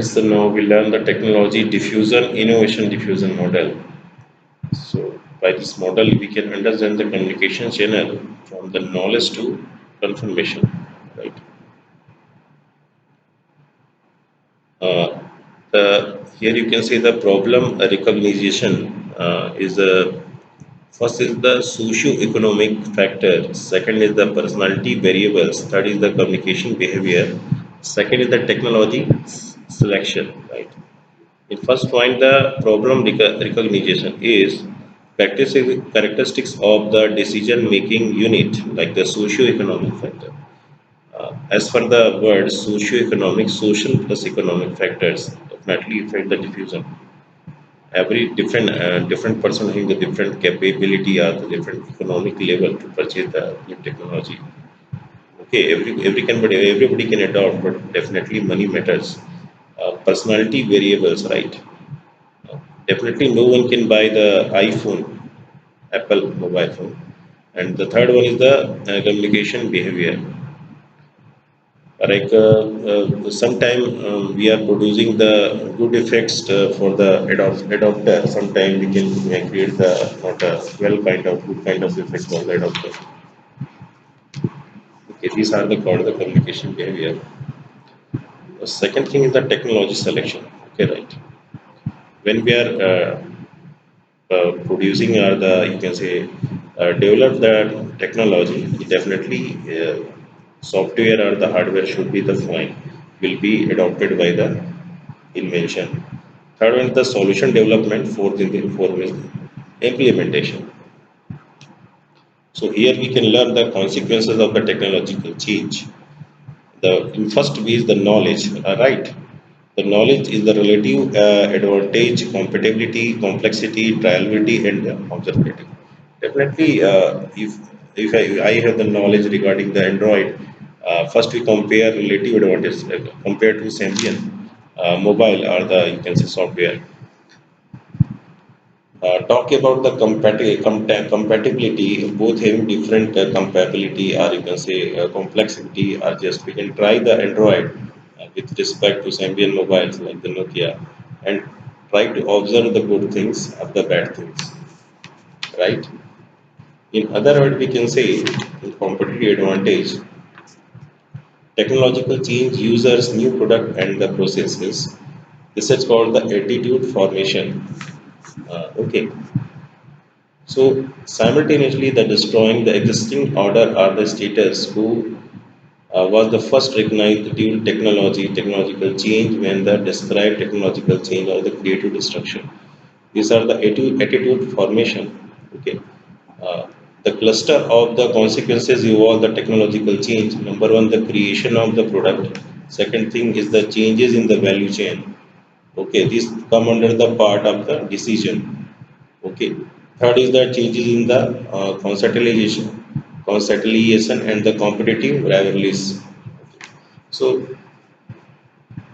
friends, now we learn the technology diffusion, innovation diffusion model. So by this model, we can understand the communication channel from the knowledge to confirmation, right? Uh, Here you can see the problem recognition is the first is the socio-economic factor, second is the personality variables, third is the communication behavior, second is the technology selection, right? In first point, the problem recognition is characteristics of the decision-making unit, like the socio-economic factor. As for the word socio-economic, social plus economic factors definitely affect the diffusion. Every different person having the different capability or the different economic level to purchase the new technology. Okay, everybody can adopt, but definitely money matters. Personality variables, right? Definitely, no one can buy the iPhone, Apple mobile phone. And the third one is the communication behavior. Like sometime we are producing the good effects for the adopter. Sometime we can create the not a well kind of good kind of effect for the adopter. Okay, these are the called the communication behavior. The second thing is the technology selection. Okay, right. When we are producing or the you can say develop the technology, definitely software or the hardware should be the fine, will be adopted by the invention. Third one is the solution development. Fourth is implementation. So here we can learn the consequences of the technological change. The in first way is the knowledge, right? The knowledge is the relative advantage, compatibility, complexity, triability, and observability. Definitely, if I have the knowledge regarding the Android, first we compare relative advantage compared to Symbian mobile or the you can say software. Talk about the compatibility, both having different compatibility or you can say complexity, or just we can try the Android with respect to Symbian mobiles like the Nokia and try to observe the good things or the bad things, right? In other words, we can say in competitive advantage, technological change users new product and the processes. This is called the attitude formation. Okay, so simultaneously, the destroying the existing order or the status quo was the first recognized dual technological change when the described technological change or the creative destruction. These are the attitude formation. Okay, uh, the cluster of the consequences involve the technological change. Number one, the creation of the product. Second thing is the changes in the value chain. Okay, these come under the part of the decision. Okay. Third is the changes in the conceptualization and the competitive rivalries. So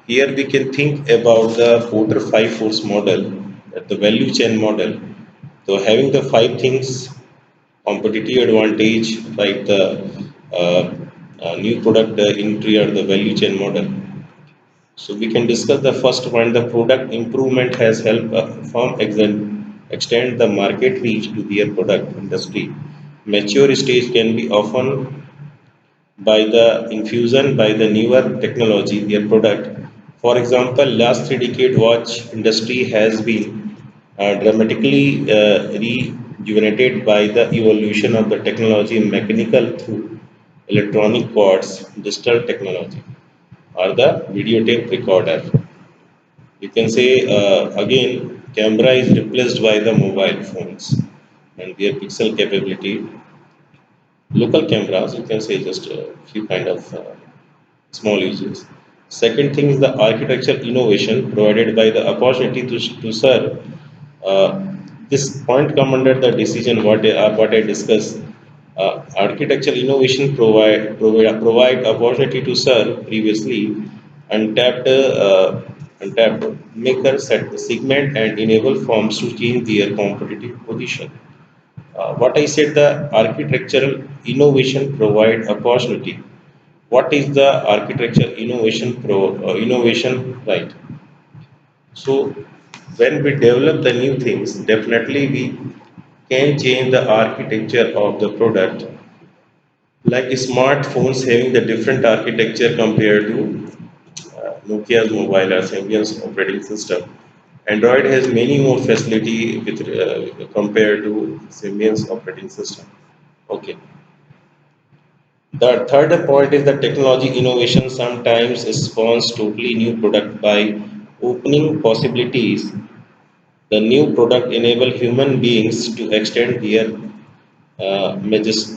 here we can think about the Porter five force model, the value chain model. So having the five things, competitive advantage, like the uh, new product entry or the value chain model. So we can discuss the first one. The product improvement has helped a firm extend the market reach to their product industry. Mature stage can be often by the infusion by the newer technology their product. For example, last 3 decade watch industry has been dramatically rejuvenated by the evolution of the technology mechanical through electronic quartz, digital technology or the videotape recorder. You can say again, camera is replaced by the mobile phones and their pixel capability. Local cameras, you can say just a few kind of small uses. Second thing is the architectural innovation provided by the opportunity to serve. Uh, this point come under the decision what I discussed. Architectural innovation provide opportunity to serve previously untapped maker set segment and enable firms to change their competitive position. What I said, the architectural innovation provide opportunity. What is the architecture innovation innovation, right? So when we develop the new things, definitely we can change the architecture of the product. Like smartphones having the different architecture compared to Nokia's mobile or Symbian's operating system. Android has many more facility with compared to Symbian's operating system. Okay. The third point is that technology innovation sometimes spawns totally new product by opening possibilities. The new product enable human beings to extend their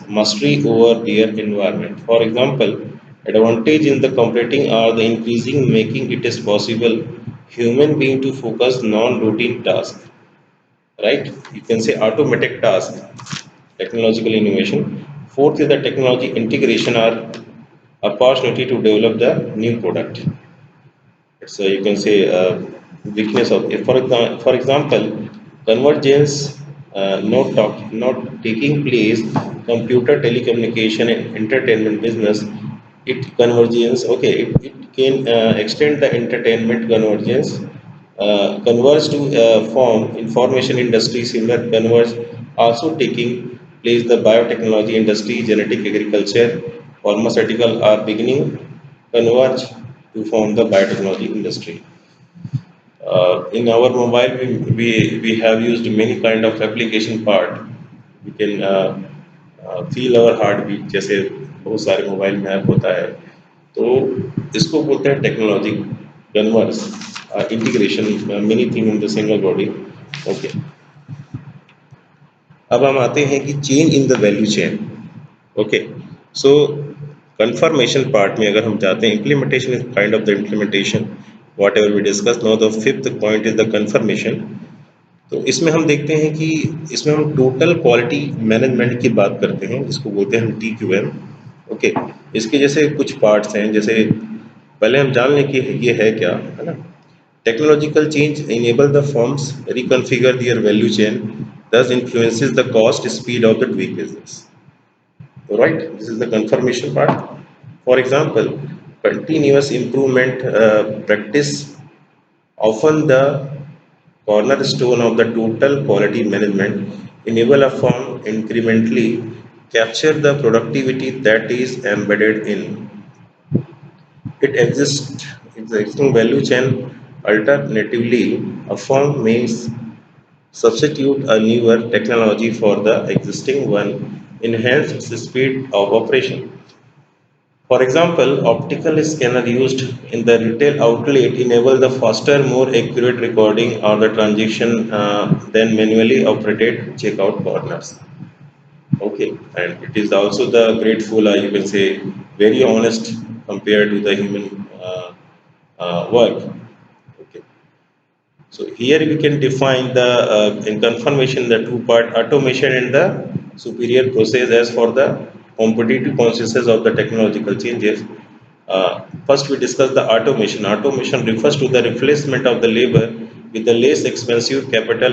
mastery over their environment. For example, advantage in the computing are the increasing making it is possible human being to focus non-routine tasks, right? You can say automatic task, technological innovation. Fourth is the technology integration or opportunity to develop the new product. So you can say weakness of it. For example, convergence not taking place, computer telecommunication and entertainment business. It convergence. Okay, it can extend the entertainment convergence. Converge to form information industry. Similar converge also taking place the biotechnology industry, genetic agriculture, pharmaceutical are beginning converge to form the biotechnology industry. In our mobile, we have used many kind of application part. We can feel our heart beat जैसे बहुत सारे mobile में app होता है तो इसको बोलते हैं technology converse integration many thing in the single body okay अब हम आते हैं कि change in the value chain okay so confirmation part में अगर हम जाते हैं implementation is kind of the implementation whatever we discuss now the fifth point is the confirmation तो इसमें हम देखते हैं कि इसमें हम टोटल क्वालिटी मैनेजमेंट की बात करते हैं जिसको बोलते हैं हम TQM ओके इसके जैसे कुछ पार्ट्स हैं जैसे पहले हम जान लें कि ये है क्या है ना technological change enable the firms reconfigure their value chain thus influences the cost speed of the doing business. Right, this is the confirmation part. For example, continuous improvement practice often the cornerstone of the total quality management enable a firm incrementally capture the productivity that is embedded in it exists existing value chain. Alternatively, a firm may substitute a newer technology for the existing one, enhance its speed of operation. For example, optical scanner used in the retail outlet enable the faster, more accurate recording of the transaction than manually operated checkout corners. Okay, and it is also the grateful, you can say, very honest compared to the human work. Okay, so here we can define the in confirmation the two part automation and the superior process as for the competitive consequences of the technological changes. First, we discuss the automation. Automation refers to the replacement of the labor with the less expensive capital